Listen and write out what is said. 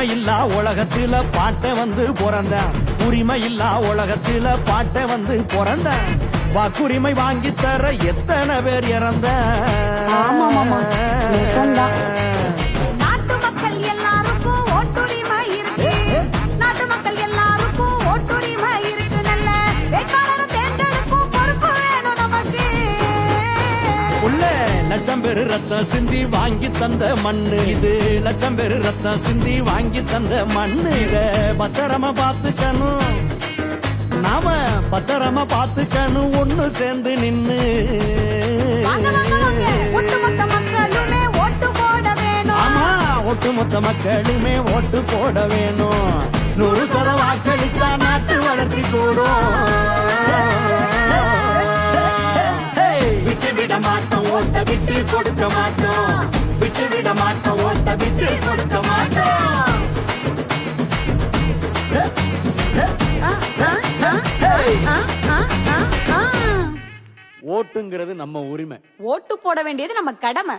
உரிமை இல்லா உலகத்துல பாட்ட வந்து பிறந்த உரிமை இல்லா உலகத்துல பாட்ட வந்து பிறந்த வாக்குரிமை வாங்கி தர எத்தனை பேர் இறந்த நாட்டு மக்கள் எல்லாருக்கும் ஓட்டுரிமை இருக்கு நாட்டு மக்கள் எல்லாருக்கும் ஓட்டுரிமை இருக்கு நல்ல வேட்பாளரை தேர்ந்தெடுக்கும் பொறுப்பு வேணும் நமக்கு உள்ள லட்சம் பேரு ரத்தம் சிந்தி வாங்கி தந்த மண்ணு இது லட்சம் பேரு ரத்தம் சிந்தி வாங்கி தந்த மண்ணு இத பத்திரமா பாத்துக்கணும் நாம பத்திரமா பாத்துக்கணும் ஒண்ணு சேர்ந்து நின்னு ஒட்டுமொத்த மக்களுமே ஓட்டு போட வேணும் ஆமா ஒட்டுமொத்த மக்களுமே ஓட்டு போட வேணும் 100% வாக்களித்தா நாட்டு வளர்ச்சி கூடும் விட்டு விட மாட்டோம் ஓட்ட விட்டு கொடுக்க மாட்டோம் விட்டு விட மாட்டோம் ஓட்ட விட்டு கொடுக்க மாட்டோம் ஓட்டுங்கிறது நம்ம உரிமை ஓட்டு போட வேண்டியது நம்ம கடமை